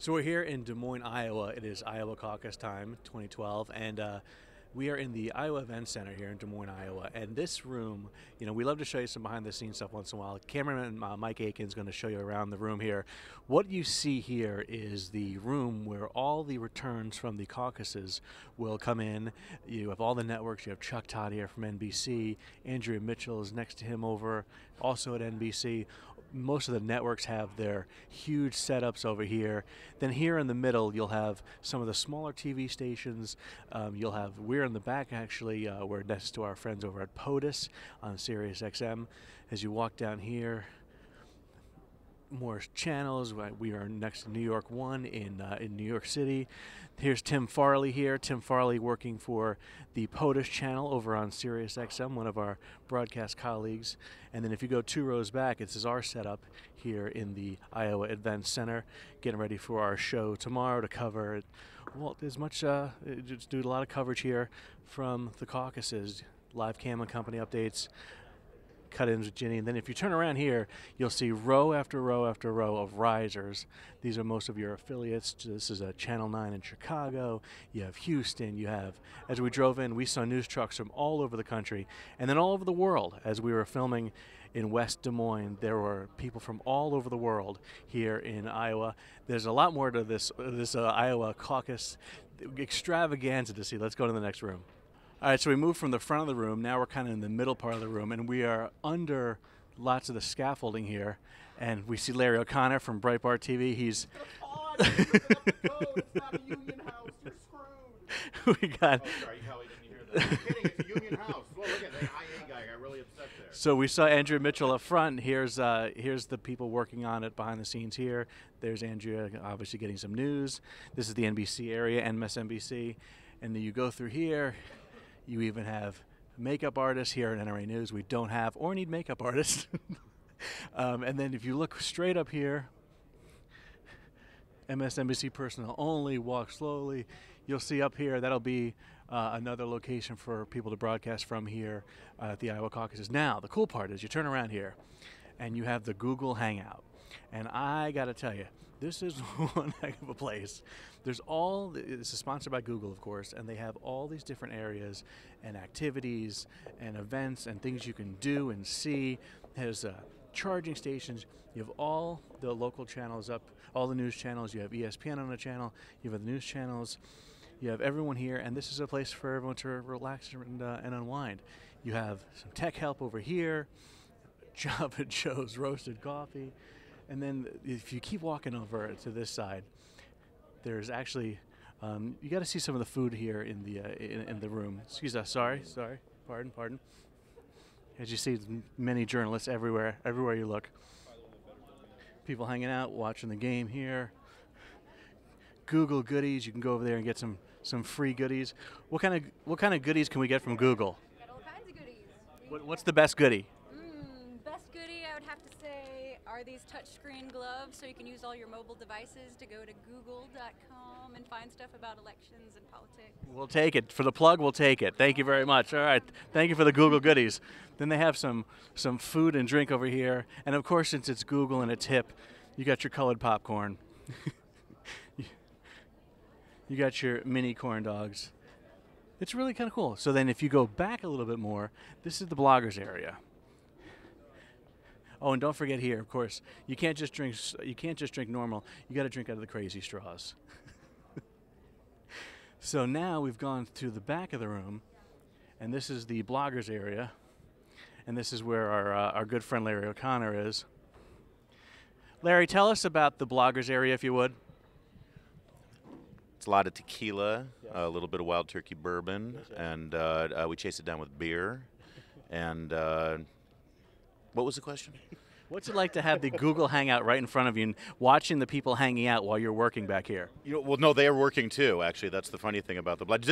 So we're here in Des Moines, Iowa. It is Iowa Caucus time, 2012, and we are in the Iowa Event Center here in Des Moines, Iowa. And this room, we love to show you some behind-the-scenes stuff once in a while. Cameraman Mike Aiken is going to show you around the room here. What you see here is the room where all the returns from the caucuses will come in. You have all the networks. You have Chuck Todd here from NBC. Andrea Mitchell is next to him over, also at NBC. Most of the networks have their huge setups over here. Then here in the middle, you'll have some of the smaller TV stations. We're in the back actually. We're next to our friends over at POTUS on Sirius XM. As you walk down here, more channels. We are next to New York One in New York City. Here's Tim Farley here. Tim Farley working for the POTUS channel over on Sirius XM, one of our broadcast colleagues. And then if you go 2 rows back, this is our setup here in the Iowa Event Center, getting ready for our show tomorrow to cover it. Well, there's just do a lot of coverage here from the caucuses, live cam and company updates, cut-ins with Ginny, and then if you turn around here, you'll see row after row after row of risers. These are most of your affiliates. This is a Channel 9 in Chicago. You have Houston. You have, as we drove in, we saw news trucks from all over the country, and then all over the world. As we were filming in West Des Moines, there were people from all over the world here in Iowa. There's a lot more to this Iowa caucus extravaganza to see. Let's go to the next room. All right, so we moved from the front of the room. Now we're kind of in the middle part of the room, and we are under lots of the scaffolding here. And we see Larry O'Connor from Breitbart TV. He's it's not a union house. You're screwed. we got. Oh, sorry, Kelly didn't hear that. I'm kidding. It's a union house. Well, look at that IA guy. Got really upset there. So we saw Andrea Mitchell up front. Here's the people working on it behind the scenes here. There's Andrea, obviously getting some news. This is the NBC area, MSNBC, and then you go through here. You even have makeup artists here at NRA News. We don't have or need makeup artists. And then if you look straight up here, MSNBC personnel only, walk slowly. You'll see up here, that'll be another location for people to broadcast from here at the Iowa Caucuses. Now, the cool part is you turn around here, and you have the Google Hangout. And I got to tell you, this is one heck of a place. This is sponsored by Google, of course, and they have all these different areas and activities and events and things you can do and see. There's charging stations. You have all the local channels up, all the news channels. You have ESPN on the channel. You have the news channels. You have everyone here, and this is a place for everyone to relax and unwind. You have some tech help over here, Java Joe's roasted coffee. And then if you keep walking over to this side, there's actually, you got to see some of the food here in the room. Excuse us, sorry, pardon. As you see, many journalists everywhere you look. People hanging out, watching the game here. Google goodies, you can go over there and get some free goodies. What kind of goodies can we get from Google? Got all kinds of goodies. What's the best goodie? Best goodie, I would have to say, are these touchscreen gloves, so you can use all your mobile devices to go to google.com and find stuff about elections and politics. We'll take it. For the plug, we'll take it. Thank you very much. All right. Thank you for the Google goodies. Then they have some food and drink over here. And, of course, since it's Google and it's hip, you got your colored popcorn. You got your mini corn dogs. It's really kind of cool. So then if you go back a little bit more, this is the bloggers area. Oh, and don't forget here, of course, you can't just drink normal. You got to drink out of the crazy straws. So now we've gone to the back of the room, and this is the bloggers area, and this is where our good friend Larry O'Connor is. Larry, tell us about the bloggers area, if you would. It's a lot of tequila, a little bit of wild turkey bourbon, and we chase it down with beer. And what was the question? What's it like to have the Google Hangout right in front of you and watching the people hanging out while you're working back here? Well, no, they are working too. Actually, that's the funny thing about the blog.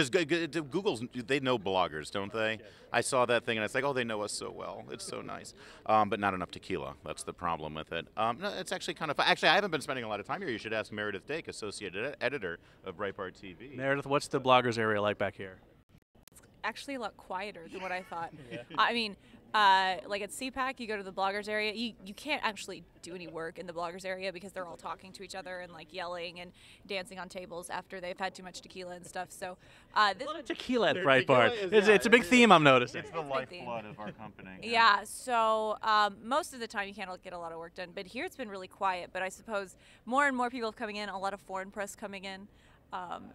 Google's, they know bloggers, don't they? Yes. I saw that thing and it's like, oh, they know us so well. It's so nice, but not enough tequila. That's the problem with it. No, it's actually kind of fun. Actually, I haven't been spending a lot of time here. You should ask Meredith Dake, associate editor of Breitbart TV. Meredith, what's the bloggers area like back here? Actually a lot quieter than what I thought. Yeah. I mean, like at CPAC, you go to the bloggers area. You can't actually do any work in the bloggers area because they're all talking to each other and like yelling and dancing on tables after they've had too much tequila and stuff. So this A lot of tequila at Tequila Breitbart. is- It's a big theme I'm noticing. It's the lifeblood of our company. Yeah, so most of the time you can't get a lot of work done, but here it's been really quiet. But I suppose more and more people have coming in, a lot of foreign press coming in.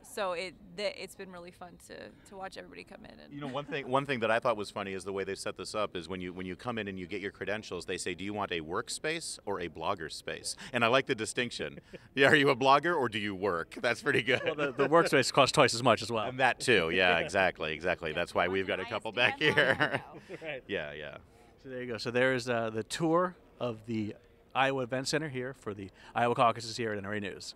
So it's been really fun to watch everybody come in. And You know, one thing that I thought was funny is the way they set this up is when you come in and you get your credentials, they say, do you want a workspace or a blogger space? And I like the distinction. Yeah, are you a blogger or do you work? That's pretty good. Well, the workspace costs twice as much as well. And that too, yeah, exactly. That's why we've got a couple back here. Right. Yeah. So there you go. So there is the tour of the Iowa Event Center here for the Iowa Caucuses here at NRA News.